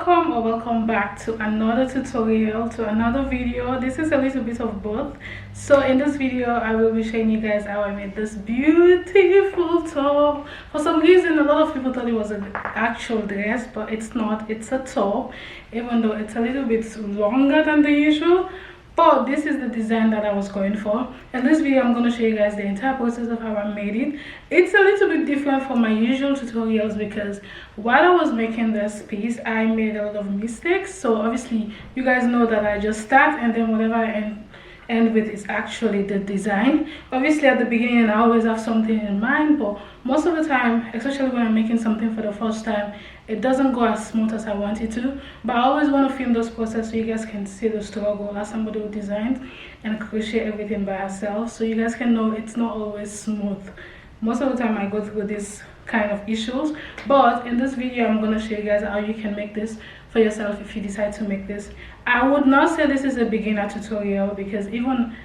welcome or welcome back to another tutorial, to another video. This is a little bit of both. So in this video I will be showing you guys how I made this beautiful top. For some reason a lot of people thought it was an actual dress, but it's not. It's a top, even though it's a little bit longer than the usual. But this is the design that I was going for. In this video I'm going to show you guys the entire process of how I made it. It's a little bit different from my usual tutorials because while I was making this piece I made a lot of mistakes. So obviously you guys know that I just start and then whatever I end with is actually the design. Obviously at the beginning I always have something in mind, but most of the time, especially when I'm making something for the first time, it doesn't go as smooth as I want it to. But I always want to film this process so you guys can see the struggle as somebody who designs and crochet everything by herself, so you guys can know it's not always smooth. Most of the time I go through this kind of issues, but in this video I'm going to show you guys how you can make this for yourself if you decide to make this. I would not say this is a beginner tutorial because even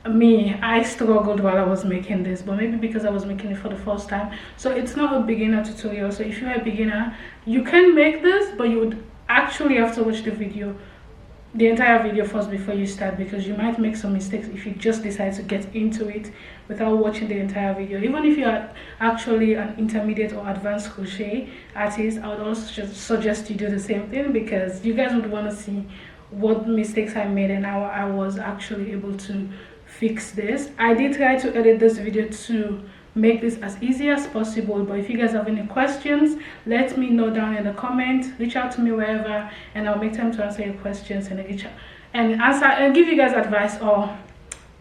me, I struggled while I was making this, but maybe because I was making it for the first time. So it's not a beginner tutorial. So if you're a beginner you can make this, but you would actually have to watch the entire video first before you start, because you might make some mistakes if you just decide to get into it without watching the entire video. Even if you are actually an intermediate or advanced crochet artist, I would also just suggest you do the same thing, because you guys would want to see what mistakes I made and how I was actually able to fix this. I did try to edit this video to make this as easy as possible, but if you guys have any questions, let me know down in the comments. Reach out to me wherever and I'll make time to answer your questions and give you guys advice or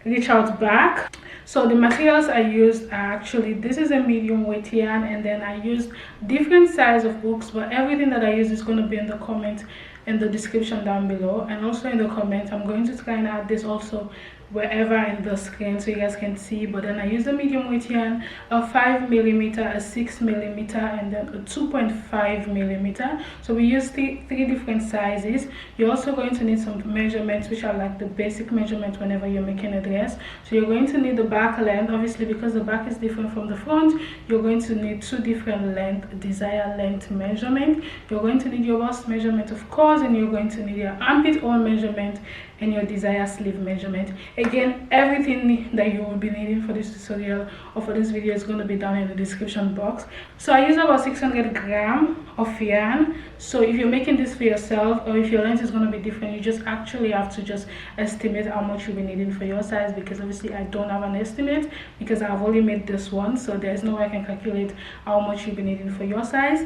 reach out back. So the materials I used are actually, this is a medium weight yarn, and then I used different size of hooks, but everything that I use is going to be in the comment, in the description down below, and also in the comment. I'm going to try and add this also wherever in the screen so you guys can see. But then I used a medium weight yarn, a 5mm, a 6mm, and then a 2.5mm. So we used three different sizes. You're also going to need some measurements, which are like the basic measurement whenever you're making a dress. So you're going to need the back length, obviously because the back is different from the front. You're going to need two different length, desired length measurement. You're going to need your bust measurement, of course, and you're going to need your armpit hole measurement and your desired sleeve measurement. Again, everything that you will be needing for this tutorial or for this video is going to be down in the description box. So I use about 600 grams of yarn. So if you're making this for yourself, or if your length is going to be different, you just actually have to just estimate how much you'll be needing for your size, because obviously I don't have an estimate because I've only made this one, so there's no way I can calculate how much you'll be needing for your size.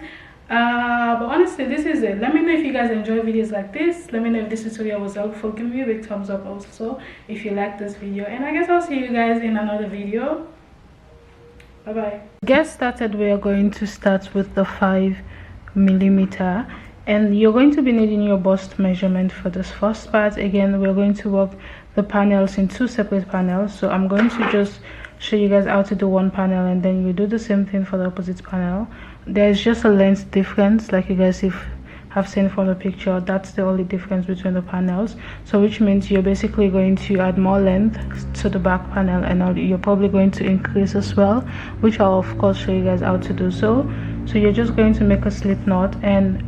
But honestly, this is it. Let me know if you guys enjoy videos like this. Let me know if this tutorial was helpful. Give me a big thumbs up also if you like this video, and I guess I'll see you guys in another video. Bye bye. Get started. We are going to start with the 5mm, and you're going to be needing your bust measurement for this first part. Again, we're going to work the panels in two separate panels, so I'm going to just show you guys how to do one panel, and then you do the same thing for the opposite panel. There's just a length difference, like you guys have seen from the picture. That's the only difference between the panels, so which means you're basically going to add more length to the back panel, and you're probably going to increase as well, which I'll of course show you guys how to do. So you're just going to make a slip knot, and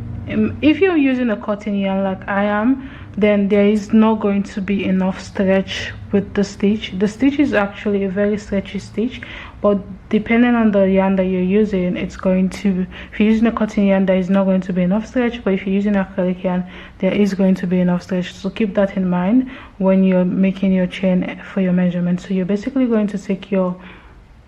if you're using a cotton yarn like I am, then there is not going to be enough stretch with the stitch. The stitch is actually a very stretchy stitch, but depending on the yarn that you're using, it's going to, if you're using a cotton yarn, there is not going to be enough stretch, but if you're using acrylic yarn, there is going to be enough stretch. So keep that in mind when you're making your chain for your measurement. So you're basically going to take your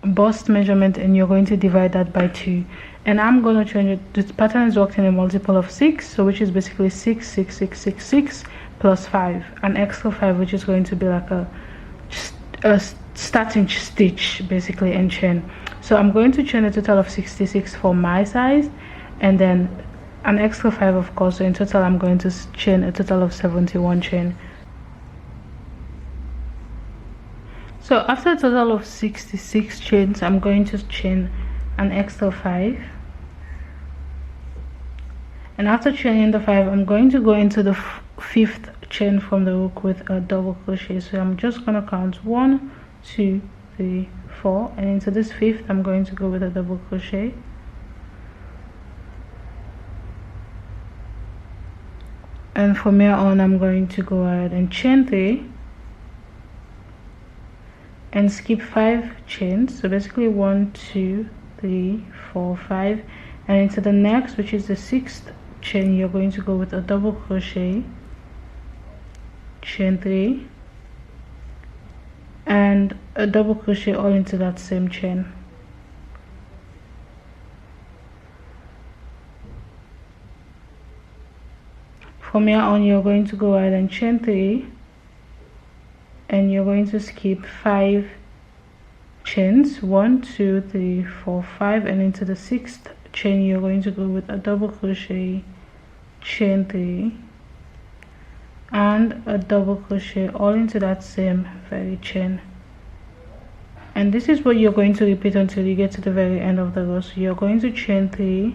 bust measurement and you're going to divide that by 2, and I'm going to change it. This pattern is worked in a multiple of 6, so which is basically 6 6 6 6 6 plus 5, an extra 5, which is going to be like a starting stitch basically, and chain. So I'm going to chain a total of 66 for my size, and then an extra 5 of course. So in total I'm going to chain a total of 71 chain. So after a total of 66 chains, I'm going to chain an extra 5, and after chaining the 5, I'm going to go into the 5th chain from the hook with a double crochet. So I'm just going to count 1 2 3 4, and into this 5th I'm going to go with a double crochet. and from here on I'm going to go ahead and chain 3 and skip 5 chains. So basically 1 2 3 4 5, and into the next, which is the 6th chain, you're going to go with a double crochet, chain 3 and a double crochet all into that same chain. From here on you're going to go ahead and chain 3 and you're going to skip 5 chains, 1 2 3 4 5, and into the 6th chain you're going to go with a double crochet, chain 3 and a double crochet all into that same very chain. And this is what you're going to repeat until you get to the very end of the row. So you're going to chain 3,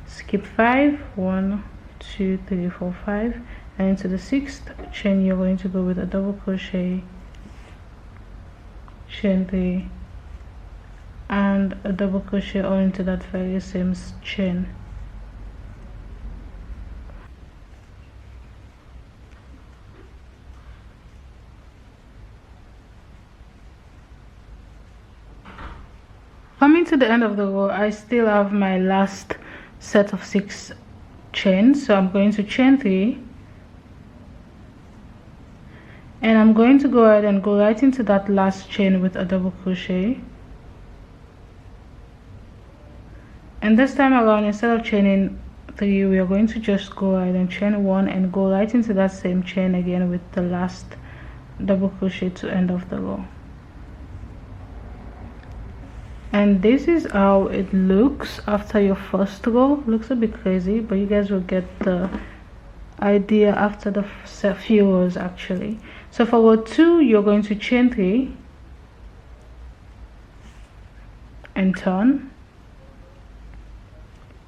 skip 5, 1 2 3 4 5, and into the 6th chain you're going to go with a double crochet, chain 3 and a double crochet all into that very same chain. Coming to the end of the row, I still have my last set of 6 chains, so I'm going to chain 3 and I'm going to go ahead and go right into that last chain with a double crochet. And this time around, instead of chaining 3, we are going to just go ahead and chain 1 and go right into that same chain again with the last double crochet to end of the row. And this is how it looks after your first row. Looks a bit crazy, but you guys will get the idea after the few rows actually. So for row 2 you're going to chain 3 and turn,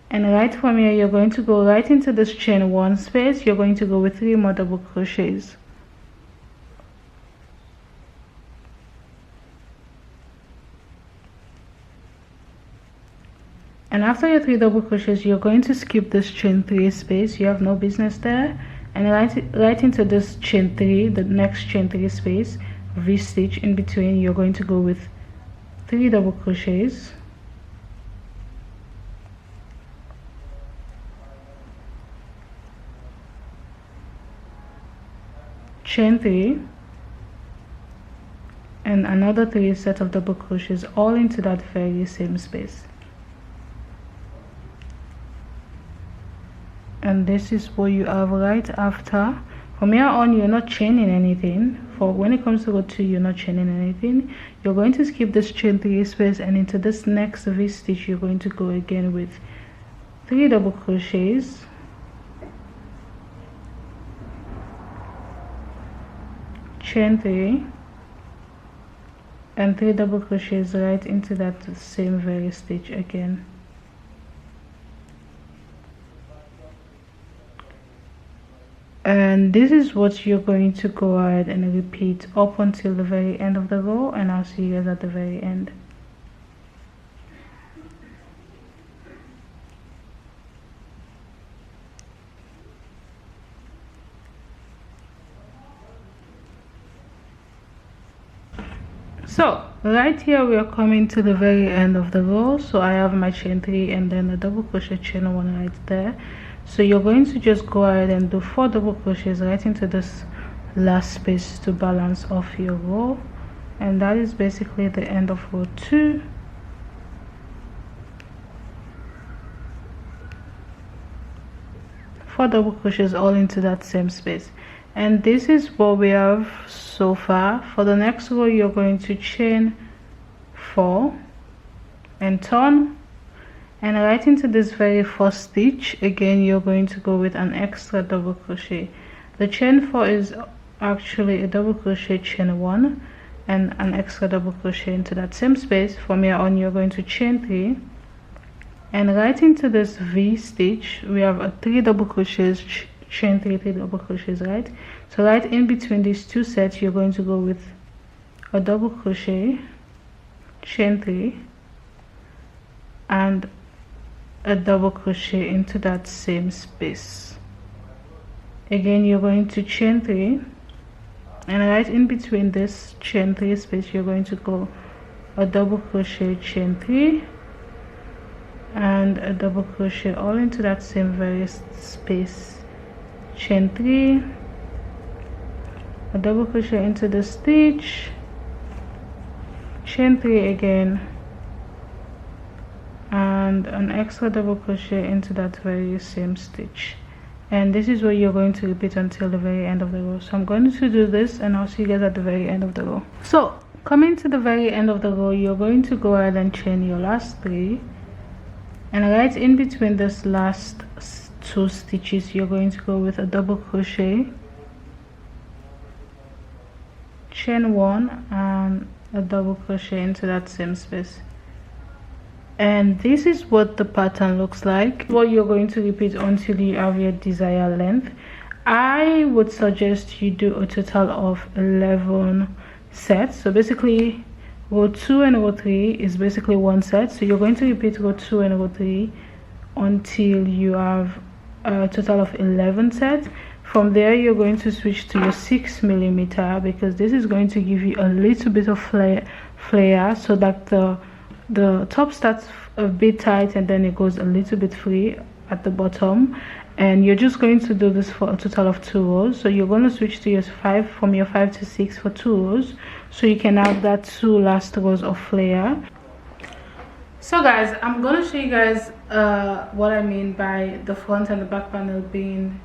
and right from here you're going to go right into this chain 1 space. You're going to go with 3 more double crochets. And after your 3 double crochets, you're going to skip this chain 3 space. You have no business there, and right into this chain 3, the next chain 3 space, V-stitch in between. You're going to go with 3 double crochets, chain 3 and another 3 set of double crochets all into that very same space. And this is what you have right after. From here on you're not chaining anything. For when it comes to row 2 you're not chaining anything. You're going to skip this chain 3 space, and into this next V stitch you're going to go again with 3 double crochets, chain 3 and 3 double crochets right into that same very stitch again. And this is what you're going to go ahead and repeat up until the very end of the row, and I'll see you guys at the very end. So right here we are coming to the very end of the row. So I have my chain 3 and then a double crochet chain 1 right there. So you're going to just go ahead and do 4 double crochets right into this last space to balance off your row, and that is basically the end of row 2. Four double crochets all into that same space, and this is what we have so far. For the next row you're going to chain 4 and turn, and right into this very first stitch again you're going to go with an extra double crochet. The chain 4 is actually a double crochet chain 1 and an extra double crochet into that same space. From here on you're going to chain 3, and right into this V stitch we have a 3 double crochets, chain 3 double crochets, right? So right in between these 2 sets you're going to go with a double crochet, chain 3 and a double crochet into that same space. Again, you're going to chain 3, and right in between this chain 3 space you're going to go a double crochet, chain 3, and a double crochet all into that same very space, chain 3, a double crochet into the stitch, chain 3 again, and an extra double crochet into that very same stitch. And this is what you're going to repeat until the very end of the row. So I'm going to do this, and I'll see you guys at the very end of the row. So coming to the very end of the row, you're going to go ahead and chain your last 3, and right in between this last 2 stitches you're going to go with a double crochet, chain 1, and a double crochet into that same space. And this is what the pattern looks like. What you're going to repeat until you have your desired length. I would suggest you do a total of 11 sets. So basically row 2 and row 3 is basically one set, so you're going to repeat row 2 and row 3 until you have a total of 11 sets. From there you're going to switch to your 6mm, because this is going to give you a little bit of flare so that the top starts a bit tight and then it goes a little bit free at the bottom. And you're just going to do this for a total of 2 rows. So you're going to switch to your 5, from your 5 to 6 for 2 rows, so you can have that 2 last rows of flare. So guys, I'm going to show you guys what I mean by the front and the back panel being,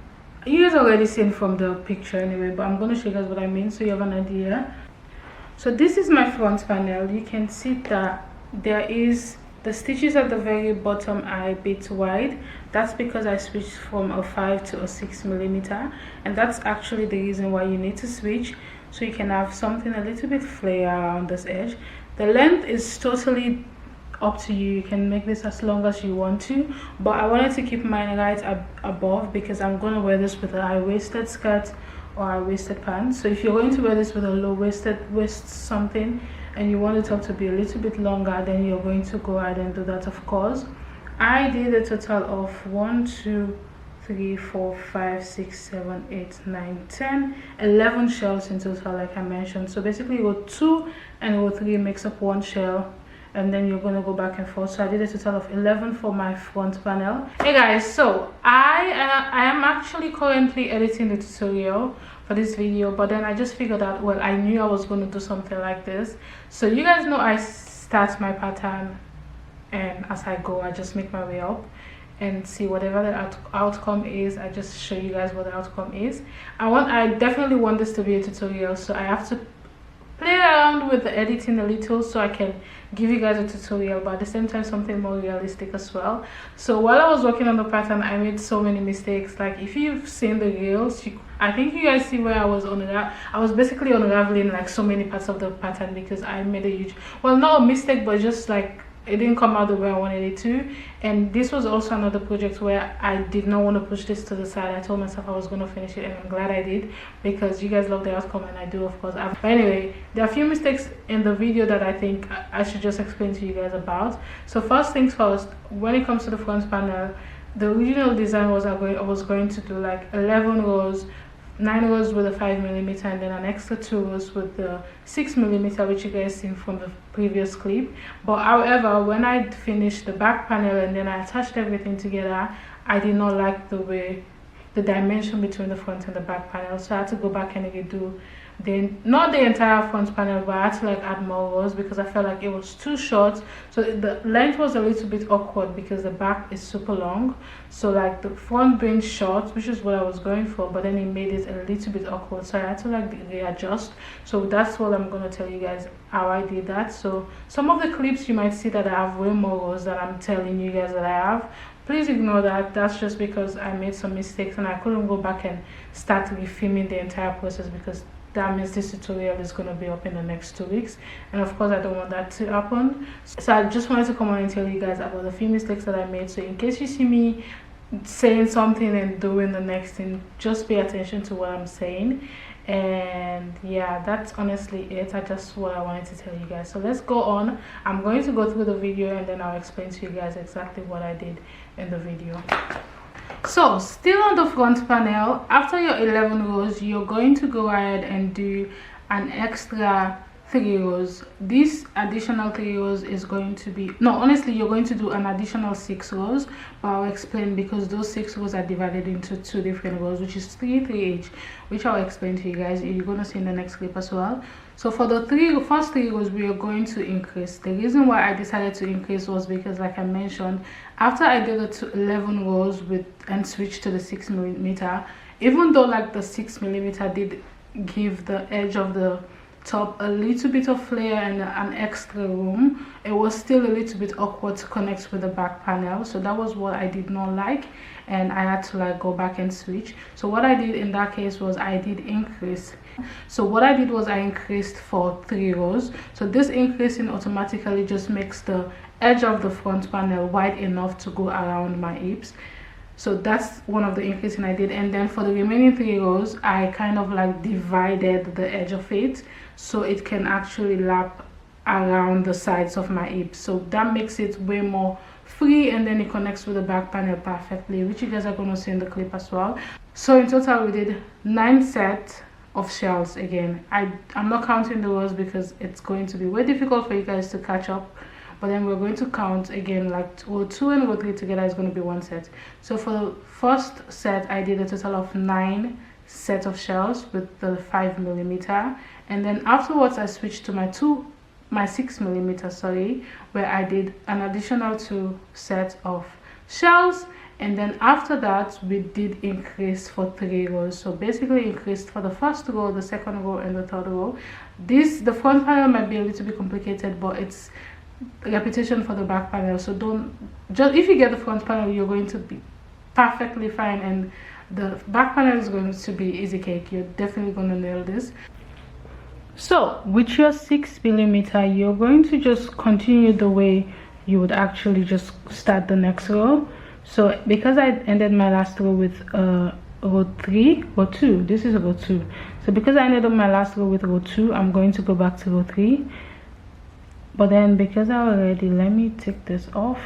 you guys already seen from the picture anyway, but I'm going to show you guys what I mean so you have an idea. So this is my front panel. You can see that there is the stitches at the very bottom are a bit wide. That's because I switched from a 5 to a 6mm, and that's actually the reason why you need to switch, so you can have something a little bit flare around this edge. The length is totally up to you. You can make this as long as you want to, but I wanted to keep mine right above because I'm going to wear this with a high-waisted skirt or high-waisted pants. So if you're going to wear this with a low-waisted waist something and you want the top to be a little bit longer, then you're going to go ahead and do that. Of course, I did a total of 1 2 3 4 5 6 7 8 9 10 11 shells in total, like I mentioned. So basically row 2 and row 3 makes up 1 shell, and then you're going to go back and forth. So I did a total of 11 for my front panel. Hey guys, so I am actually currently editing the tutorial for this video, but then I just figured out, well, I knew I was going to do something like this. So you guys know I start my pattern, and as I go I just make my way up and see whatever the outcome is. I just show you guys what the outcome is. I definitely want this to be a tutorial, so I have to play around with the editing a little so I can give you guys a tutorial, but at the same time something more realistic as well. So while I was working on the pattern, I made so many mistakes. Like if you've seen the reels, I think you guys see where I was basically unraveling like so many parts of the pattern because I made a huge, well, not a mistake, but just like it didn't come out the way I wanted it to. And this was also another project where I did not want to push this to the side. I told myself I was going to finish it, and I'm glad I did because you guys love the outcome, and I do, of course. But anyway, there are a few mistakes in the video that I think I should just explain to you guys about. So first things first, when it comes to the front panel, the original design was I was going to do like 11 rows, 9 rows with a 5mm, and then an extra 2 rows with the 6mm, which you guys seen from the previous clip. But however, when I finished the back panel and then I attached everything together, I did not like the way the dimension between the front and the back panel, so I had to go back and redo not the entire front panel, but I had to like add more rows because I felt like it was too short. So the length was a little bit awkward because the back is super long, so like the front being short, which is what I was going for, but then it made it a little bit awkward, so I had to like readjust. So that's what I'm going to tell you guys how I did that. So some of the clips you might see that I have way more rows than I'm telling you guys that I have. Please ignore that. That's just because I made some mistakes and I couldn't go back and start refilming the entire process, because that means this tutorial is going to be up in the next 2 weeks, and of course I don't want that to happen. So I just wanted to come on and tell you guys about the few mistakes that I made, so in case you see me saying something and doing the next thing, just pay attention to what I'm saying. And yeah, that's honestly it. Just what I wanted to tell you guys. So let's go on. I'm going to go through the video and then I'll explain to you guys exactly what I did in the video. So still on the front panel, after your 11 rows, you're going to go ahead and do an extra 3 rows. This additional 3 rows is going to be, no, honestly, you're going to do an additional 6 rows, but I'll explain, because those 6 rows are divided into 2 different rows, which is 3 each, which I'll explain to you guys. You're going to see in the next clip as well. So for the first 3 rows, we are going to increase. The reason why I decided to increase was because, like I mentioned, after I did the 11 rows and switched to the 6mm, even though like the 6mm did give the edge of the top a little bit of flare and an extra room, it was still a little bit awkward to connect with the back panel. So that was what I did not like, and I had to like go back and switch. So what I did in that case was I did increase. So what I did was I increased for 3 rows. So this increasing automatically just makes the edge of the front panel wide enough to go around my hips. So that's one of the increasing I did. And then for the remaining 3 rows, I kind of like divided the edge of it so it can actually lap around the sides of my hips. So that makes it way more free, and then it connects with the back panel perfectly, which you guys are going to see in the clip as well. So in total, we did 9 sets of shells. Again, I'm not counting the rows because it's going to be way difficult for you guys to catch up. But then we're going to count again, like row 2 and row 3 together is going to be 1 set. So for the first set, I did a total of 9 sets of shells with the 5mm, and then afterwards I switched to my 6mm, sorry, where I did an additional 2 sets of shells. And then after that, we did increase for 3 rows. So basically increased for the first row, the second row, and the third row. The front panel might be a little bit complicated, but it's repetition for the back panel. So if you get the front panel, you're going to be perfectly fine, and the back panel is going to be easy cake. You're definitely going to nail this. So with your 6mm, you're going to just continue the way you would actually just start the next row. So because I ended my last row with row 2, this is row 2. So because I ended up my last row with row 2, I'm going to go back to row 3. But then because I already, let me take this off.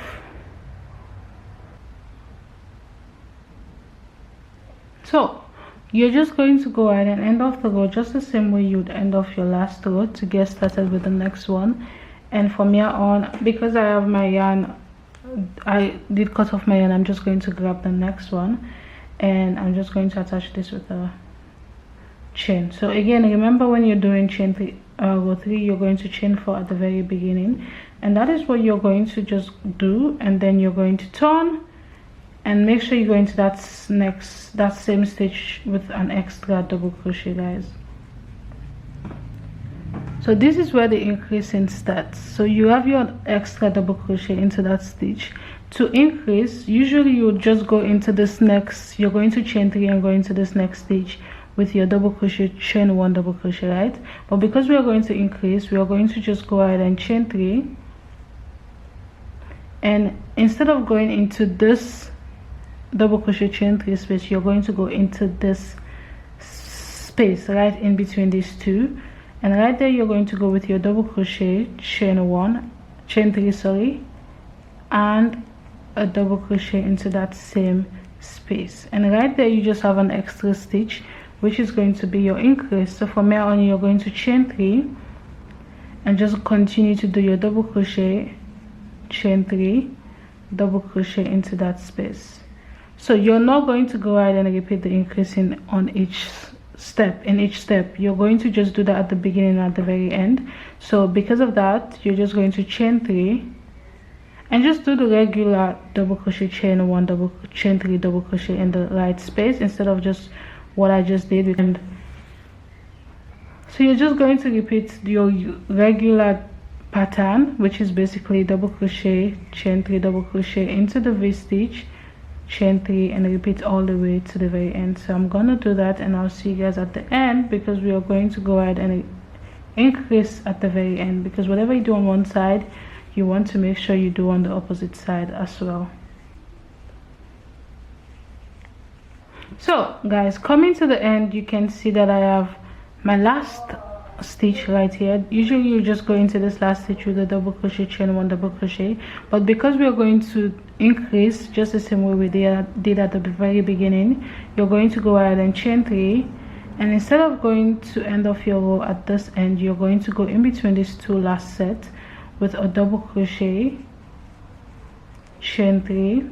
So you're just going to go ahead and end off the row just the same way you'd end off your last row to get started with the next one. And from here on, because I have my yarn, I did cut off my yarn, I'm just going to grab the next one, and I'm just going to attach this with a chain. So again, remember when you're doing row 3, you're going to chain 4 at the very beginning, and that is what you're going to just do. And then you're going to turn and make sure you go into that same stitch with an extra double crochet, guys. So this is where the increasing starts. So you have your extra double crochet into that stitch. To increase, usually you would just go into this next, you're going to chain 3 and go into this next stitch with your double crochet, chain 1 double crochet, right? But because we are going to increase, we are going to just go ahead and chain 3, and instead of going into this double crochet chain 3 space, you're going to go into this space right in between these two, and right there you're going to go with your double crochet, chain 3, sorry, and a double crochet into that same space. And right there you just have an extra stitch, which is going to be your increase. So from here on, you're going to chain 3 and just continue to do your double crochet, chain 3, double crochet into that space. So you're not going to go ahead and repeat the increasing on each step. You're going to just do that at the beginning and at the very end. So because of that, you're just going to chain 3 and just do the regular double crochet, chain 1, chain 3, double crochet in the right space instead of just what I just did. And so you're just going to repeat your regular pattern, which is basically double crochet, chain 3, double crochet into the V stitch, chain 3, and repeat all the way to the very end. So I'm gonna do that, and I'll see you guys at the end, because we are going to go ahead and increase at the very end, because whatever you do on one side, you want to make sure you do on the opposite side as well. So guys, coming to the end, you can see that I have my last stitch right here. Usually you just go into this last stitch with a double crochet, chain 1, double crochet, but because we are going to increase just the same way we did at the very beginning, you're going to go ahead and chain 3, and instead of going to end off your row at this end, you're going to go in between these two last sets with a double crochet, chain 3,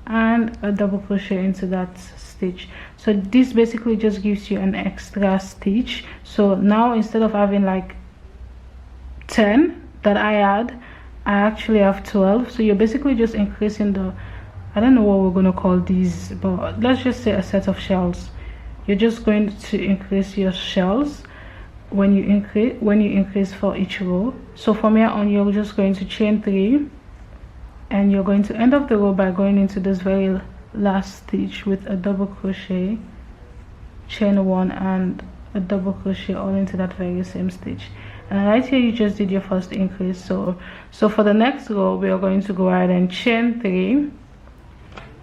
and a double crochet into that stitch. So this basically just gives you an extra stitch. So now instead of having like 10 that I had, I actually have 12. So you're basically just increasing the, I don't know what we're going to call these, but let's just say a set of shells. You're just going to increase your shells when you increase for each row. So from here on, you're just going to chain 3, and you're going to end up the row by going into this very last stitch with a double crochet, chain 1, and a double crochet all into that very same stitch. And right here you just did your first increase. So for the next row, we are going to go ahead and chain 3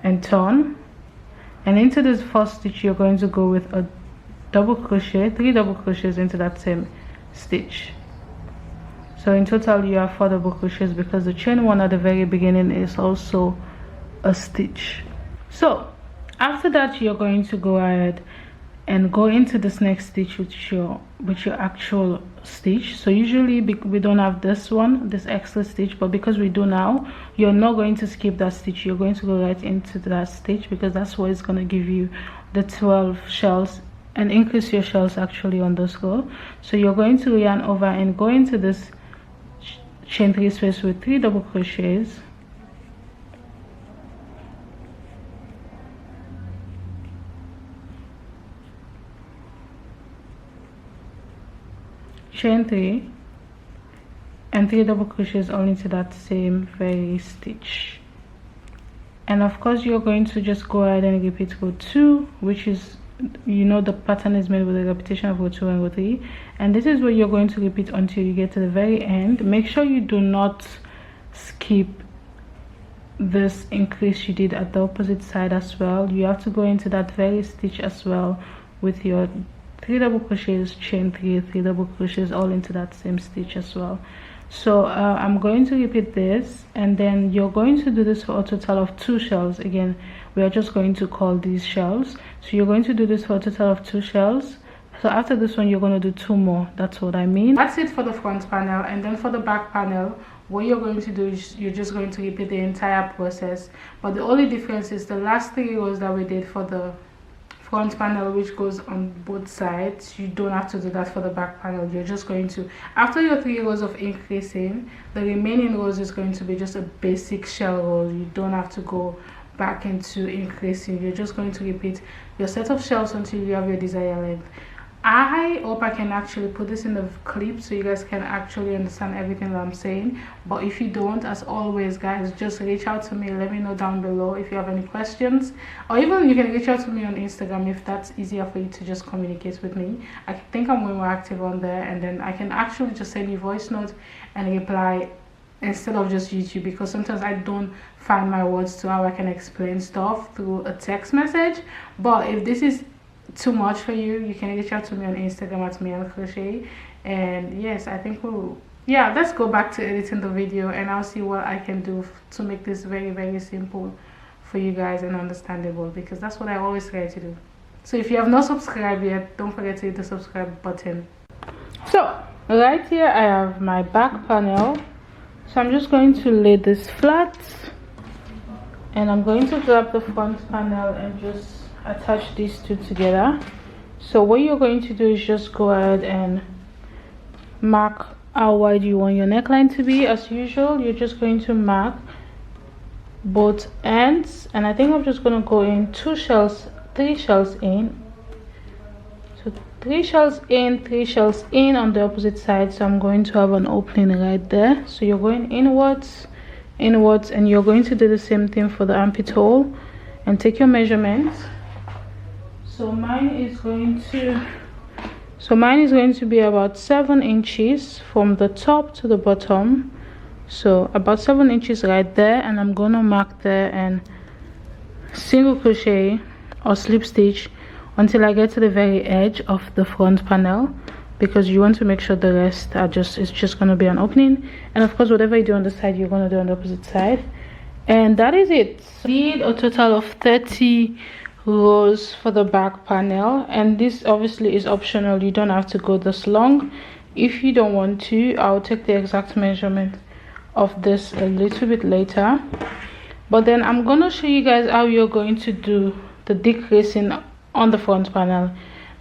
and turn, and into this first stitch you're going to go with a double crochet, 3 double crochets into that same stitch. So in total you have 4 double crochets, because the chain 1 at the very beginning is also a stitch. So after that, you're going to go ahead and go into this next stitch with your actual stitch. So usually we don't have this extra stitch, but because we do now, you're not going to skip that stitch. You're going to go right into that stitch, because that's what is going to give you the 12 shells and increase your shells actually on this row. So you're going to yarn over and go into this chain 3 space with 3 double crochets, chain 3, and 3 double crochets all into that same very stitch. And of course you're going to just go ahead and repeat row 2, which is, you know, the pattern is made with a repetition of row 2 and row 3, and this is what you're going to repeat until you get to the very end. Make sure you do not skip this increase you did at the opposite side as well. You have to go into that very stitch as well with your 3 double crochets, chain 3, 3 double crochets all into that same stitch as well. So I'm going to repeat this, and then you're going to do this for a total of 2 shells. Again, we are just going to call these shells. So you're going to do this for a total of 2 shells. So after this one, you're going to do 2 more. That's what I mean. That's it for the front panel. And then for the back panel, what you're going to do is you're just going to repeat the entire process. But the only difference is the last 3 rows that we did for the front panel, which goes on both sides, you don't have to do that for the back panel. You're just going to, after your 3 rows of increasing, the remaining rows is going to be just a basic shell row. You don't have to go back into increasing. You're just going to repeat your set of shells until you have your desired length. I hope I can actually put this in the clip so you guys can actually understand everything that I'm saying. But if you don't, as always guys, just reach out to me. Let me know down below if you have any questions, or even you can reach out to me on Instagram if that's easier for you to just communicate with me. I think I'm way more active on there, and then I can actually just send you voice notes and reply instead of just YouTube, because sometimes I don't find my words to how I can explain stuff through a text message. But if this is too much for you, you can reach out to me on Instagram at Mihankushea. And yes, I think let's go back to editing the video, and I'll see what I can do to make this very, very simple for you guys and understandable, because that's what I always try to do. So if you have not subscribed yet, don't forget to hit the subscribe button. So right here I have my back panel, so I'm just going to lay this flat, and I'm going to grab the front panel and just attach these two together. So what you're going to do is just go ahead and mark how wide you want your neckline to be. As usual, you're just going to mark both ends, and I think I'm just going to go in 3 shells in. So 3 shells in, 3 shells in on the opposite side. So I'm going to have an opening right there. So you're going inwards, and you're going to do the same thing for the armpit hole, and take your measurements. So mine is going to be about 7 inches from the top to the bottom. So about 7 inches right there, and I'm gonna mark there and single crochet or slip stitch until I get to the very edge of the front panel. because you want to make sure the rest are it's just going to be an opening. And of course, whatever you do on the side, you're going to do on the opposite side. And that is it. Did a total of 30 rows for the back panel, and this obviously is optional. You don't have to go this long. If you don't want to, I'll take the exact measurement of this a little bit later. But then I'm gonna show you guys how you're going to do the decreasing on the front panel,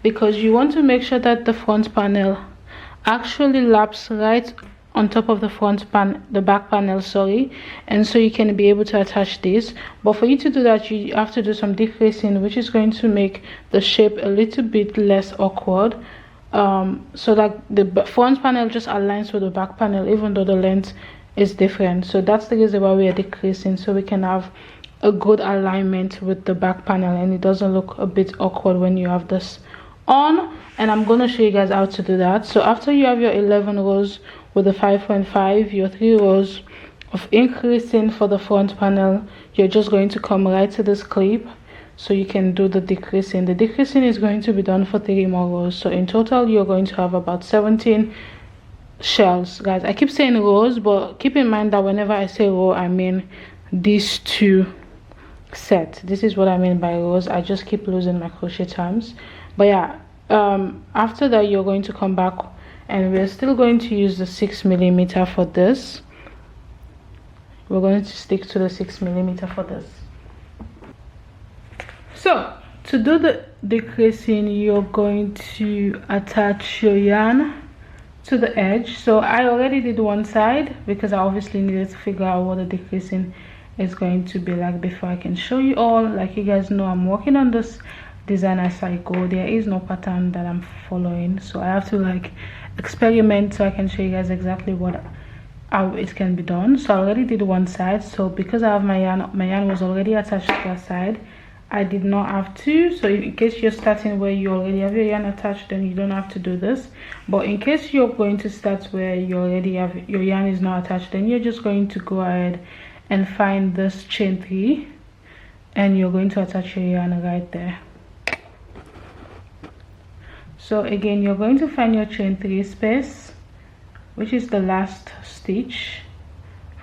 because you want to make sure that the front panel actually laps right on top of the back panel, sorry, and so you can be able to attach this. But for you to do that, you have to do some decreasing, which is going to make the shape a little bit less awkward, so that the front panel just aligns with the back panel, even though the length is different. So that's the reason why we are decreasing, so we can have a good alignment with the back panel and it doesn't look a bit awkward when you have this on. And I'm going to show you guys how to do that. So after you have your 11 rows with the 5.5, your 3 rows of increasing for the front panel, you're just going to come right to this clip so you can do the decreasing. The decreasing is going to be done for 3 more rows, so in total you're going to have about 17 shells, guys. I keep saying rows, but keep in mind that whenever I say row, I mean these two set. This is what I mean by rows. I just keep losing my crochet terms. But yeah, after that you're going to come back, and we're still going to use the 6mm for this. We're going to stick to the 6mm for this. So to do the decreasing, you're going to attach your yarn to the edge. So I already did one side because I obviously needed to figure out what the decreasing is going to be like before I can show you all. Like you guys know, I'm working on this design as I go. There is no pattern that I'm following, so I have to like experiment so I can show you guys exactly how it can be done. So I already did one side, so because I have my yarn was already attached to that side, I did not have to. So in case you're starting where you already have your yarn attached, then you don't have to do this. But in case you're going to start where you already have your yarn is not attached, then you're just going to go ahead and find this chain 3 and you're going to attach your yarn right there. So again, you're going to find your chain 3 space, which is the last stitch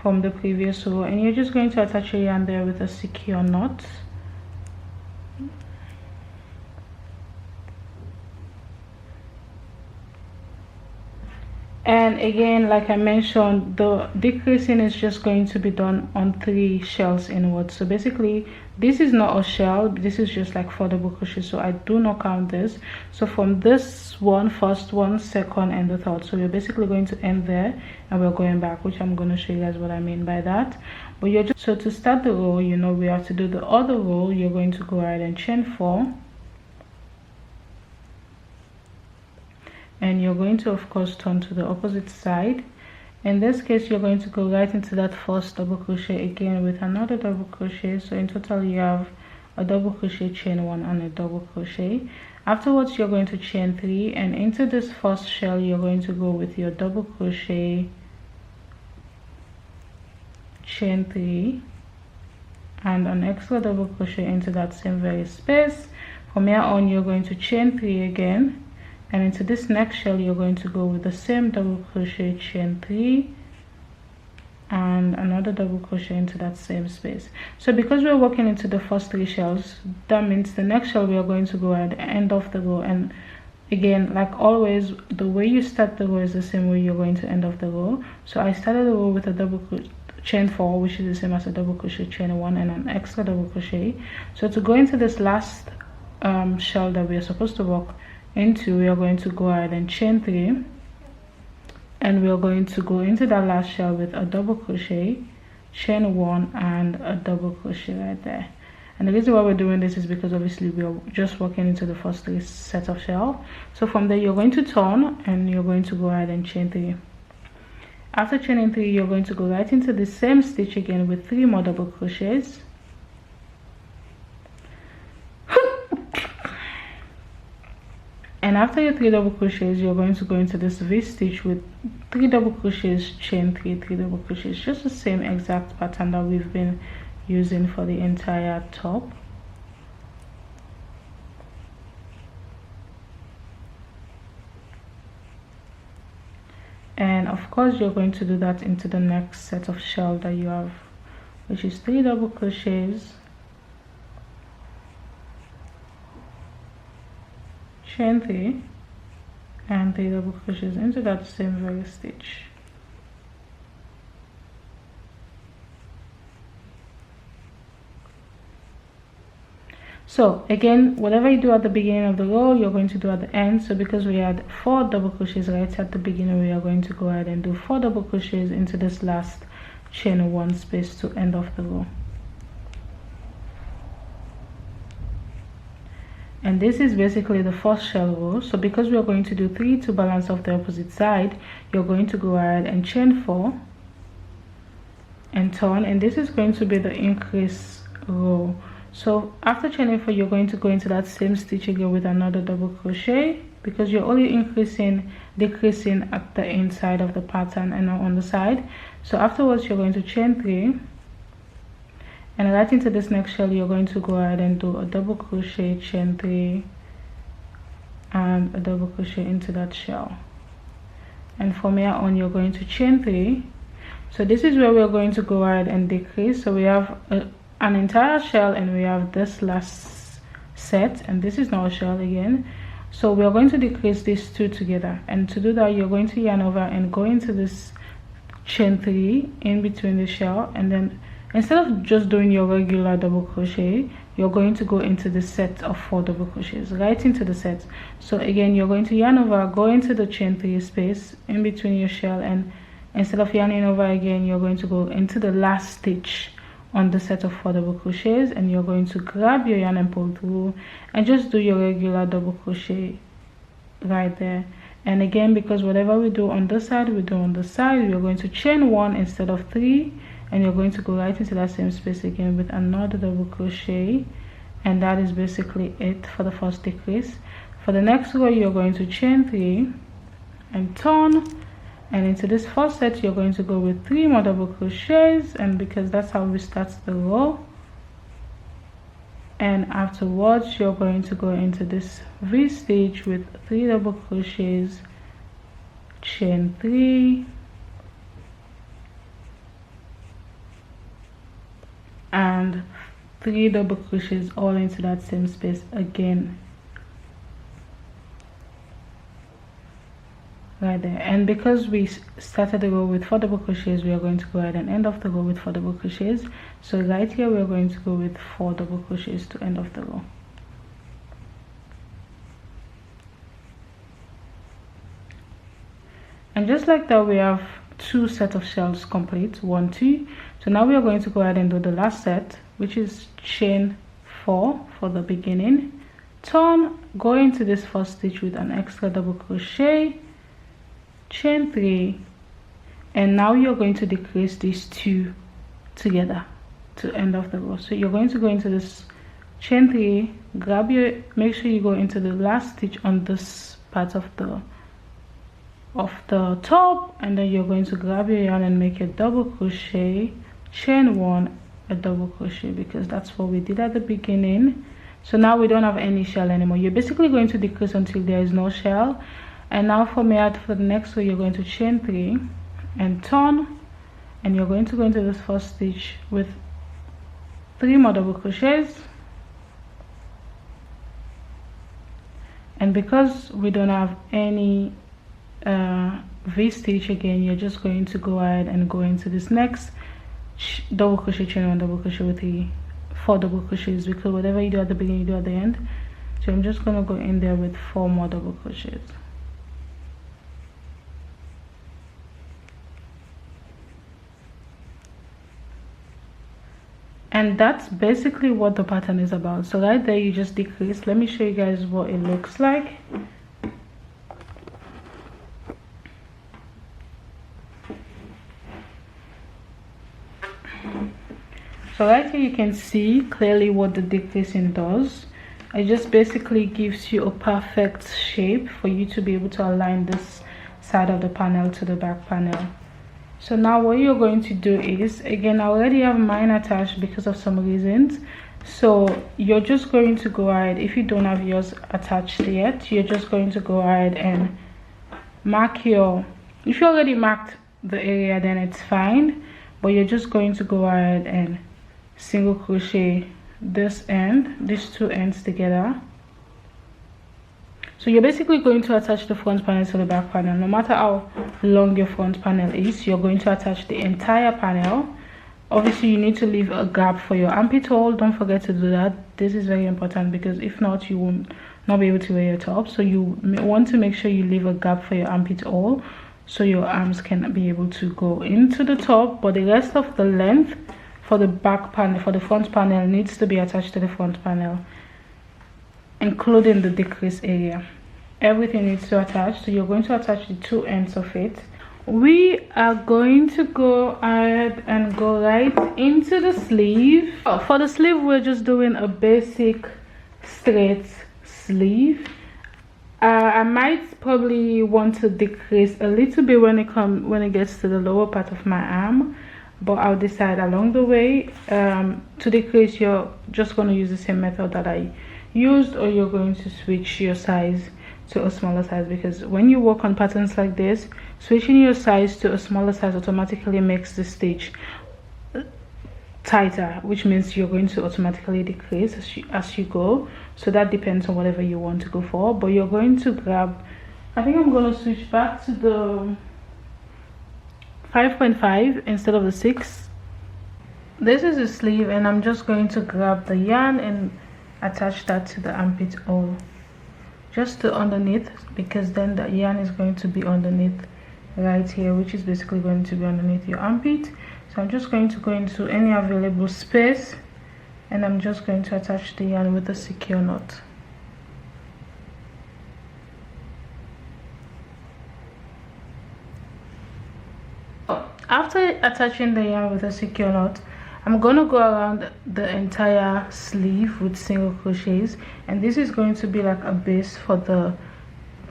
from the previous row, and you're just going to attach your yarn there with a secure knot. And again, like I mentioned, the decreasing is just going to be done on 3 shells inwards. So basically, this is not a shell, this is just like 4 double crochets, so I do not count this. So from this one, first one, second, and the third, so we're basically going to end there and we're going back, which I'm going to show you guys what I mean by that. But you're just, so to start the row, you know, we have to do the other row. You're going to go ahead and chain 4, and you're going to of course turn to the opposite side. In this case, you're going to go right into that first double crochet again with another double crochet. So in total you have a double crochet, chain 1, and a double crochet. Afterwards, you're going to chain 3, and into this first shell you're going to go with your double crochet, chain 3, and an extra double crochet into that same very space. From here on, you're going to chain 3 again, and into this next shell you're going to go with the same double crochet, chain 3, and another double crochet into that same space. So because we're working into the first 3 shells, that means the next shell we are going to go at the end of the row. And again, like always, the way you start the row is the same way you're going to end of the row. So I started the row with a double chain 4, which is the same as a double crochet, chain 1, and an extra double crochet. So to go into this last shell that we are supposed to work into, we are going to go ahead and chain 3, and we are going to go into that last shell with a double crochet, chain 1, and a double crochet right there. And the reason why we're doing this is because obviously we are just working into the first 3 sets of shell. So from there you're going to turn and you're going to go ahead and chain 3. After chaining 3, you're going to go right into the same stitch again with 3 more double crochets. And after your 3 double crochets, you're going to go into this V stitch with 3 double crochets, chain 3, 3 double crochets, just the same exact pattern that we've been using for the entire top. and of course you're going to do that into the next set of shell that you have, which is 3 double crochets, chain 3, and 3 double crochets into that same very stitch. So again, whatever you do at the beginning of the row, you're going to do at the end. So because we had 4 double crochets right at the beginning, we are going to go ahead and do 4 double crochets into this last chain 1 space to end off the row. And this is basically the first shell row. So because we are going to do 3 to balance off the opposite side, you're going to go ahead and chain 4 and turn, and this is going to be the increase row. So after chaining 4, you're going to go into that same stitch again with another double crochet, because you're only decreasing at the inside of the pattern and not on the side. So afterwards you're going to chain 3, and right into this next shell you're going to go ahead and do a double crochet, chain 3, and a double crochet into that shell. And from here on you're going to chain 3. So this is where we're going to go ahead and decrease. So we have an entire shell, and we have this last set, and this is now a shell again. So we are going to decrease these 2 together, and to do that you're going to yarn over and go into this chain 3 in between the shell, and then instead of just doing your regular double crochet, you're going to go into the set of 4 double crochets right into the set. So again, you're going to yarn over, go into the chain 3 space in between your shell, and instead of yarning over again, you're going to go into the last stitch on the set of 4 double crochets, and you're going to grab your yarn and pull through and just do your regular double crochet right there. And again, because whatever we do on this side we do on the side, we're going to chain 1 instead of 3, and you're going to go right into that same space again with another double crochet, and that is basically it for the first decrease. For the next row you're going to chain 3 and turn, and into this first set you're going to go with 3 more double crochets, and because that's how we start the row. And afterwards you're going to go into this V stitch with 3 double crochets, chain 3, and 3 double crochets all into that same space again right there. And because we started the row with 4 double crochets, we are going to go ahead and end off the row with 4 double crochets. So right here we are going to go with 4 double crochets to end off the row. And just like that, we have 2 sets of shells complete, 1, 2. So now we are going to go ahead and do the last set, which is chain 4 for the beginning, turn, go into this first stitch with an extra double crochet, chain 3, and now you're going to decrease these 2 together to end off the row. So you're going to go into this chain 3, grab your, make sure you go into the last stitch on this part of the top, and then you're going to grab your yarn and make a double crochet, chain 1, a double crochet, because that's what we did at the beginning. So now we don't have any shell anymore. You're basically going to decrease until there is no shell. And now for the next row you're going to chain 3 and turn, and you're going to go into this first stitch with 3 more double crochets. And because we don't have any V stitch again, you're just going to go ahead and go into this next double crochet, chain 1, double crochet with 4 double crochets, because whatever you do at the beginning you do at the end. So I'm just going to go in there with 4 more double crochets. And that's basically what the pattern is about. So right there you just decrease. Let me show you guys what it looks like. So right here you can see clearly what the decreasing does. It just basically gives you a perfect shape for you to be able to align this side of the panel to the back panel. So now what you're going to do is, again, I already have mine attached because of some reasons. So you're just going to go ahead, if you don't have yours attached yet, you're just going to go ahead and mark your If you already marked the area, then it's fine, but you're just going to go ahead and single crochet this end, these two ends together. So you're basically going to attach the front panel to the back panel. No matter how long your front panel is, you're going to attach the entire panel. Obviously you need to leave a gap for your armpit hole. Don't forget to do that. This is very important, because if not, you will not be able to wear your top. So you want to make sure you leave a gap for your armpit hole, so your arms can be able to go into the top, but the rest of the length for the back panel, for the front panel, needs to be attached to the front panel, including the decrease area. Everything needs to attach. So you're going to attach the two ends of it. We are going to go ahead and go right into the sleeve. For the sleeve, we're just doing a basic straight sleeve. I might probably want to decrease a little bit when it gets to the lower part of my arm, but I'll decide along the way. To decrease, you're just going to use the same method that I used, or you're going to switch your size to a smaller size, because when you work on patterns like this, switching your size to a smaller size automatically makes the stitch tighter, which means you're going to automatically decrease as you go. So that depends on whatever you want to go for, but you're going to grab, I think I'm going to switch back to the 5.5 instead of the 6. This is the sleeve, and I'm just going to grab the yarn and attach that to the armpit hole, just to underneath, because then the yarn is going to be underneath right here, which is basically going to be underneath your armpit. So I'm just going to go into any available space, and I'm just going to attach the yarn with a secure knot. After attaching the yarn with a secure knot, I'm going to go around the entire sleeve with single crochets, and this is going to be like a base for the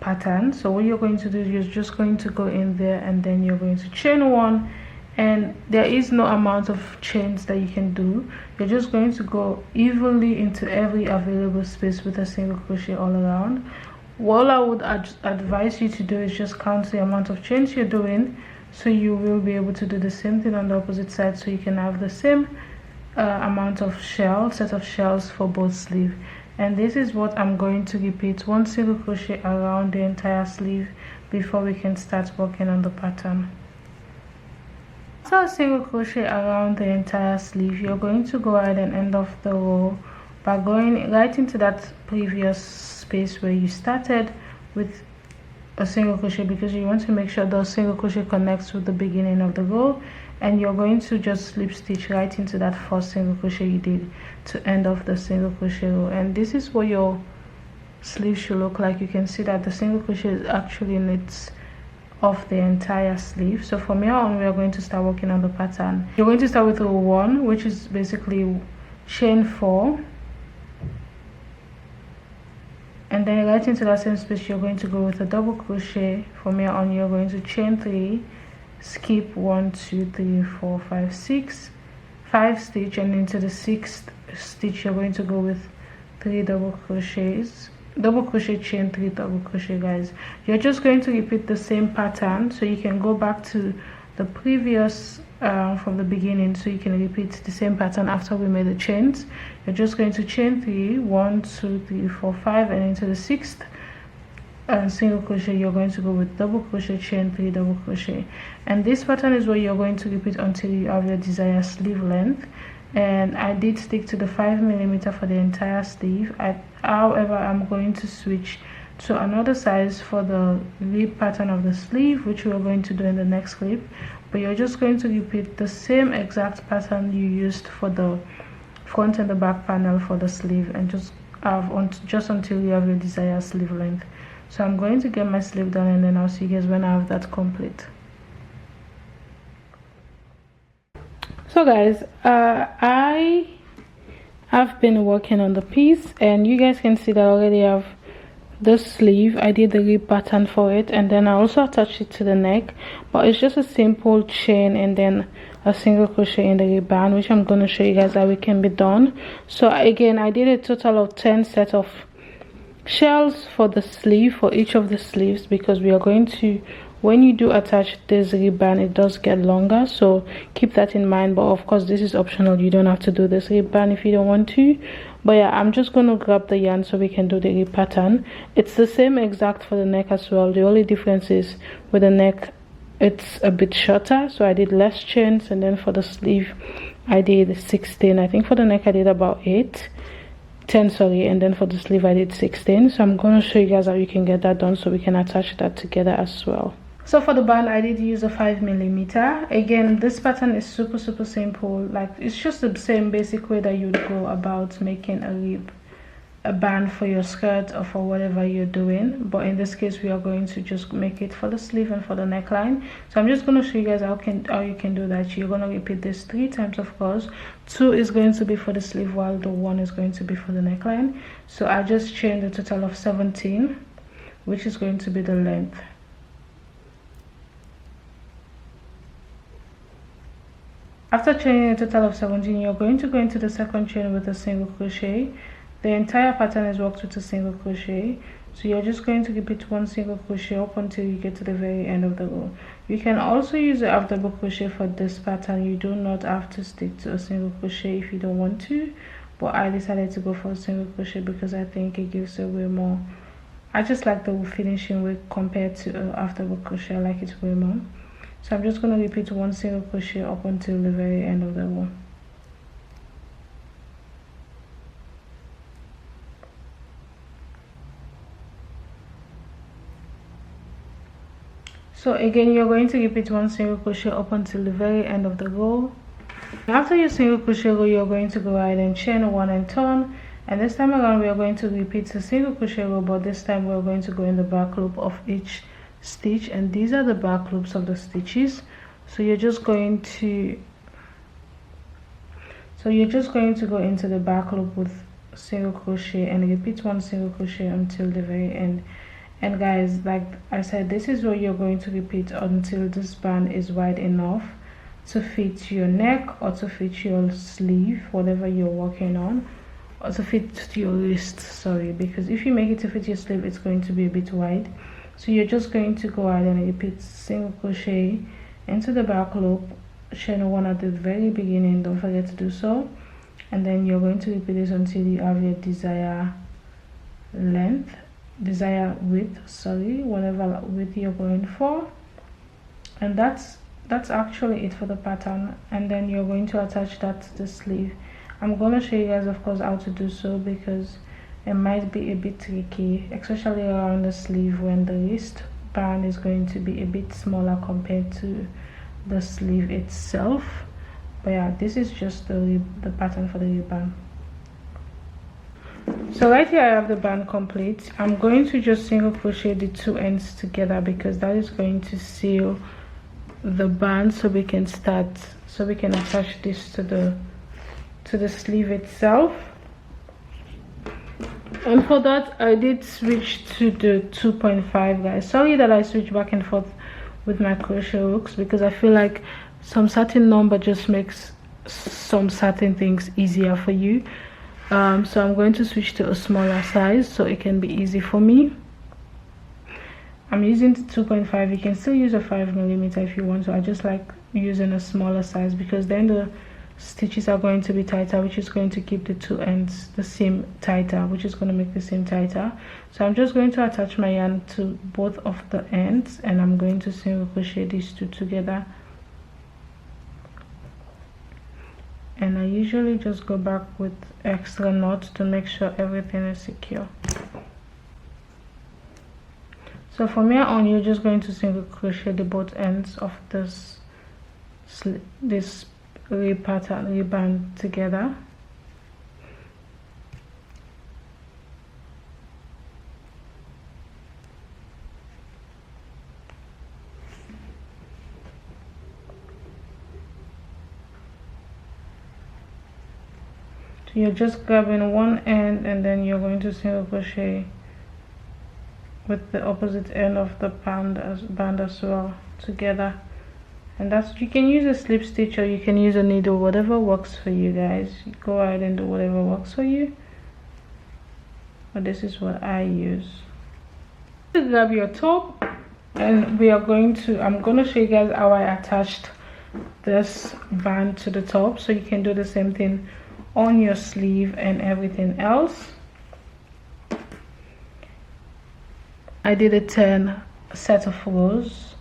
pattern. So what you're going to do is you're just going to go in there, and then you're going to chain one, and there is no amount of chains that you can do. You're just going to go evenly into every available space with a single crochet all around. What I would advise you to do is just count the amount of chains you're doing, so you will be able to do the same thing on the opposite side, so you can have the same amount of set of shells for both sleeve. And this is what I'm going to repeat, one single crochet around the entire sleeve before we can start working on the pattern. After a single crochet around the entire sleeve, you're going to go ahead and end off the row by going right into that previous space where you started with a single crochet, because you want to make sure the single crochet connects with the beginning of the row, and you're going to just slip stitch right into that first single crochet you did to end off the single crochet row. And this is what your sleeve should look like. You can see that the single crochet is actually knits off the entire sleeve. So from here on, we are going to start working on the pattern. You're going to start with row 1, which is basically chain 4, and then right into that same space you're going to go with a double crochet. From here on, you're going to chain 3, skip 1 2 3 4 5 6 5 stitch, and into the 6th stitch you're going to go with 3 double crochets, double crochet, chain 3, double crochet. Guys, you're just going to repeat the same pattern, so you can go back to the previous from the beginning, so you can repeat the same pattern after we made the chains. You're just going to chain 3 1 2 3 4 5, and into the 6th single crochet you're going to go with double crochet, chain 3, double crochet. And this pattern is what you're going to repeat until you have your desired sleeve length. And I did stick to the 5mm for the entire sleeve. However, I'm going to switch to another size for the rib pattern of the sleeve, which we are going to do in the next clip. But you're just going to repeat the same exact pattern you used for the front and the back panel for the sleeve, and just until you have your desired sleeve length. So I'm going to get my sleeve done, and then I'll see you guys when I have that complete. So guys, I have been working on the piece, and you guys can see that I already have the sleeve. I did the rib pattern for it, and then I also attached it to the neck, but it's just a simple chain and then a single crochet in the rib band, which I'm going to show you guys how it can be done. So again, I did a total of 10 sets of shells for the sleeve, for each of the sleeves, because we are going to when you do attach this ribbon, it does get longer, so keep that in mind. But of course this is optional, you don't have to do this ribbon if you don't want to. But yeah, I'm just going to grab the yarn so we can do the rib pattern. It's the same exact for the neck as well. The only difference is with the neck it's a bit shorter, so I did less chains, and then for the sleeve I did 16. I think for the neck I did about 10, sorry, and then for the sleeve I did 16. So I'm going to show you guys how you can get that done so we can attach that together as well. So for the band I did use a 5mm. Again, this pattern is super simple. Like, it's just the same basic way that you'd go about making a band for your skirt or for whatever you're doing, but in this case we are going to just make it for the sleeve and for the neckline. So I'm just going to show you guys how you can do that. You're going to repeat this 3 times, of course. 2 is going to be for the sleeve while the 1 is going to be for the neckline. So I just chained a total of 17, which is going to be the length. After chaining a total of 17, you're going to go into the second chain with a single crochet. The entire pattern is worked with a single crochet, so you're just going to repeat 1 single crochet up until you get to the very end of the row. You can also use a half double crochet for this pattern. You do not have to stick to a single crochet if you don't want to, but I decided to go for a single crochet because I think it gives a way more. I just like the finishing way compared to a half double crochet. I like it way more. So I'm just going to repeat 1 single crochet up until the very end of the row. So again, you're going to repeat 1 single crochet up until the very end of the row. After your single crochet row, you're going to go ahead and chain 1 and turn. And this time around, we are going to repeat the single crochet row, but this time we're going to go in the back loop of each stitch, and these are the back loops of the stitches. So you're just going to go into the back loop with single crochet and repeat 1 single crochet until the very end. And guys, like I said, this is what you're going to repeat until this band is wide enough to fit your neck or to fit your sleeve, whatever you're working on, or to fit your wrist, sorry, because if you make it to fit your sleeve, it's going to be a bit wide. So you're just going to go ahead and repeat single crochet into the back loop, chain 1 at the very beginning, don't forget to do so, and then you're going to repeat this until you have your desired width, sorry, whatever width you're going for. And that's actually it for the pattern. And then you're going to attach that to the sleeve. I'm going to show you guys, of course, how to do so because it might be a bit tricky, especially around the sleeve when the wrist band is going to be a bit smaller compared to the sleeve itself. But yeah, this is just the pattern for the ribbon. So right here I have the band complete. I'm going to just single crochet the 2 ends together because that is going to seal the band so we can attach this to the sleeve itself. And for that I did switch to the 2.5, guys. Sorry that I switch back and forth with my crochet hooks because I feel like some certain number just makes some certain things easier for you. So I'm going to switch to a smaller size so it can be easy for me. I'm using the 2.5. You can still use a 5mm if you want to. I just like using a smaller size because then the stitches are going to be tighter, which is going to keep the 2 ends the seam tighter, which is going to make the seam tighter. So I'm just going to attach my yarn to both of the ends and I'm going to single crochet these 2 together. And I usually just go back with extra knots to make sure everything is secure. So from here on, you're just going to single crochet the both ends of this ribbon together. You're just grabbing one end and then you're going to single crochet with the opposite end of the band as well together. And that's, you can use a slip stitch or you can use a needle, whatever works for you guys. Go ahead and do whatever works for you, but this is what I use. To grab your top and we are going to, I'm going to show you guys how I attached this band to the top, so you can do the same thing on your sleeve and everything else. I did a 10 set of rows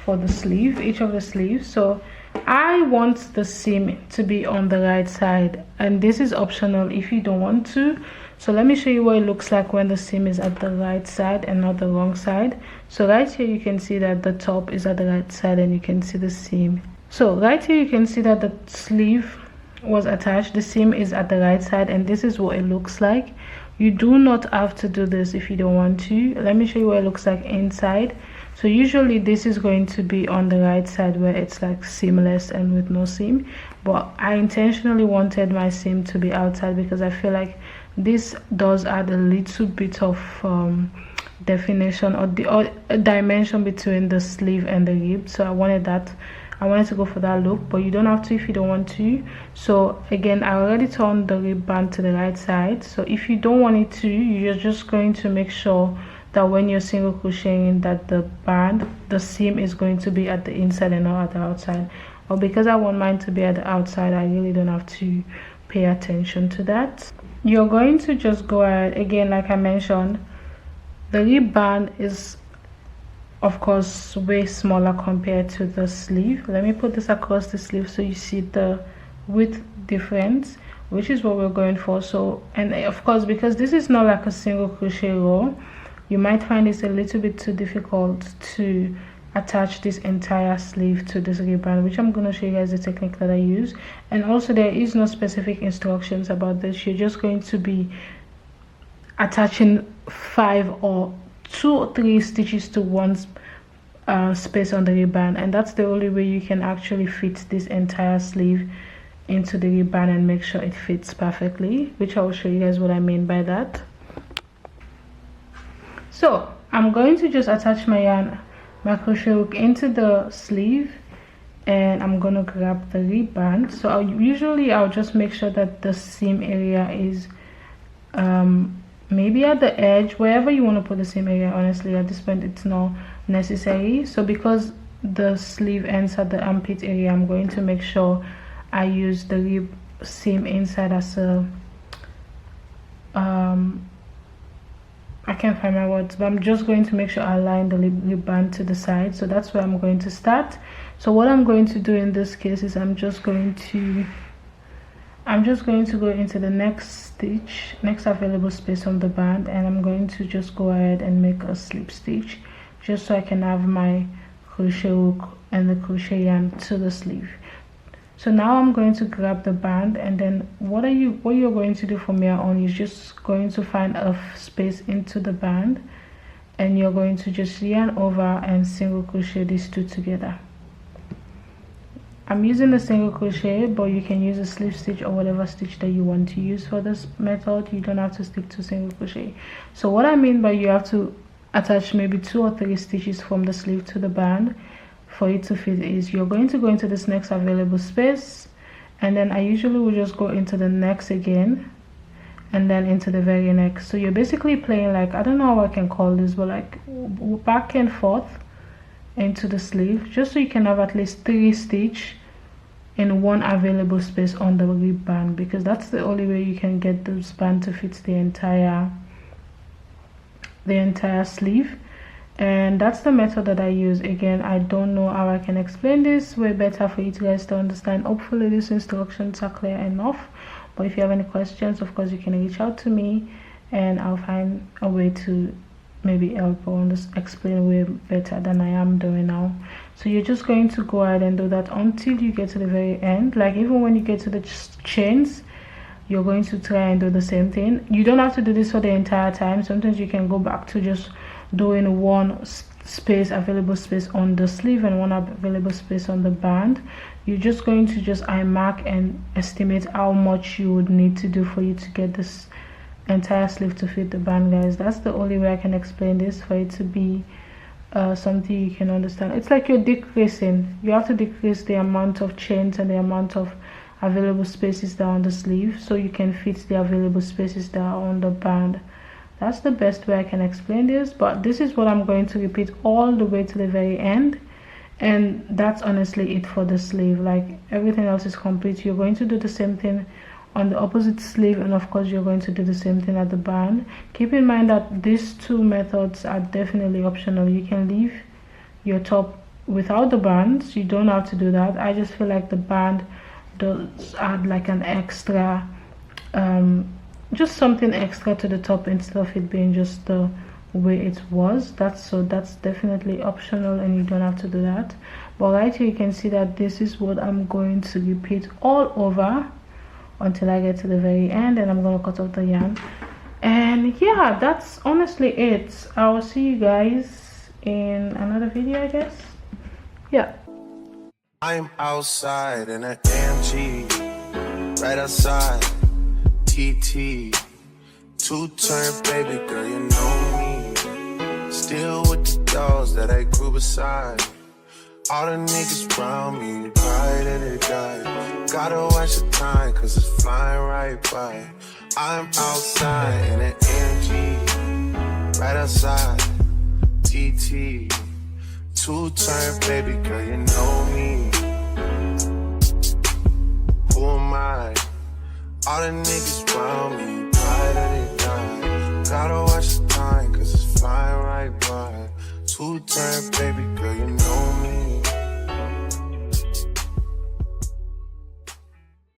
for the sleeve, each of the sleeves. So I want the seam to be on the right side, and this is optional if you don't want to. So let me show you what it looks like when the seam is at the right side and not the wrong side. So right here you can see that the top is at the right side and you can see the seam. So right here you can see that the sleeve was attached, the seam is at the right side, and this is what it looks like. You do not have to do this if you don't want to. Let me show you what it looks like inside. So usually this is going to be on the right side where it's like seamless and with no seam, but I intentionally wanted my seam to be outside because I feel like this does add a little bit of definition or dimension between the sleeve and the rib. So I wanted to go for that look, but you don't have to if you don't want to. So again, I already turned the rib band to the right side. So if you don't want it to, you're just going to make sure that when you're single crocheting that the seam is going to be at the inside and not at the outside. Or because I want mine to be at the outside, I really don't have to pay attention to that. You're going to just go ahead, again, like I mentioned, the rib band is of course way smaller compared to the sleeve. Let me put this across the sleeve so you see the width difference, which is what we're going for. So, and of course, because this is not like a single crochet row, you might find it's a little bit too difficult to attach this entire sleeve to this ribbon, which I'm going to show you guys the technique that I use. And also there is no specific instructions about this. You're just going to be attaching 5 or 2 or 3 stitches to one space on the ribbon, and that's the only way you can actually fit this entire sleeve into the ribbon and make sure it fits perfectly, which I will show you guys what I mean by that. So I'm going to just attach my crochet hook into the sleeve, and I'm gonna grab the ribbon. So I'll just make sure that the seam area is maybe at the edge, wherever you want to put the seam area. Honestly, at this point it's not necessary. So because the sleeve ends at the armpit area, I'm going to make sure I use the rib seam inside as a I can't find my words, but I'm just going to make sure I align the rib band to the side. So that's where I'm going to start. So what I'm going to do in this case is I'm just going to go into the next available space on the band, and I'm going to just go ahead and make a slip stitch just so I can have my crochet hook and the crochet yarn to the sleeve. So now I'm going to grab the band, and then what you're going to do from here on is just going to find a space into the band, and you're going to just yarn over and single crochet these two together. I'm using a single crochet, but you can use a slip stitch or whatever stitch that you want to use for this method. You don't have to stick to single crochet. So what I mean by you have to attach maybe 2 or 3 stitches from the sleeve to the band for it to fit is you're going to go into this next available space, and then I usually will just go into the next again, and then into the very next. So you're basically playing, like, I don't know how I can call this, but like back and forth into the sleeve, just so you can have at least 3 stitches in one available space on the rib band, because that's the only way you can get this band to fit the entire sleeve. And that's the method that I use. Again, I don't know how I can explain this way better for you guys to understand. Hopefully these instructions are clear enough, but if you have any questions, of course you can reach out to me and I'll find a way to maybe help or explain way better than I am doing now. So you're just going to go ahead and do that until you get to the very end. Like even when you get to the chains, you're going to try and do the same thing. You don't have to do this for the entire time. Sometimes you can go back to just doing one available space on the sleeve and one available space on the band. You're just going to just eye mark and estimate how much you would need to do for you to get this entire sleeve to fit the band, guys. That's the only way I can explain this for it to be something you can understand. It's like you're decreasing. You have to decrease the amount of chains and the amount of available spaces that are on the sleeve so you can fit the available spaces that are on the band. That's the best way I can explain this, but this is what I'm going to repeat all the way to the very end. And that's honestly it for the sleeve. Like, everything else is complete. You're going to do the same thing on the opposite sleeve, and of course you're going to do the same thing at the band. Keep in mind that these two methods are definitely optional. You can leave your top without the bands, you don't have to do that. I just feel like the band does add like an extra just something extra to the top instead of it being just the way it was. That's definitely optional, and you don't have to do that. But right here you can see that this is what I'm going to repeat all over until I get to the very end, and I'm going to cut off the yarn. And yeah, that's honestly it. I will see you guys in another video, I guess. Yeah, I'm outside in an AMG, right outside TT, two-turn baby girl, you know me. Still with the dolls that I grew beside. All the niggas around me, ride and they die. Gotta watch the time, cause it's flying right by. I'm outside in an AMG, right outside TT, two-turn baby girl, you know me. Who am I? All the niggas around me, ride and they die. Gotta watch the time, cause it's flying right by. Two-turn baby girl, you know me.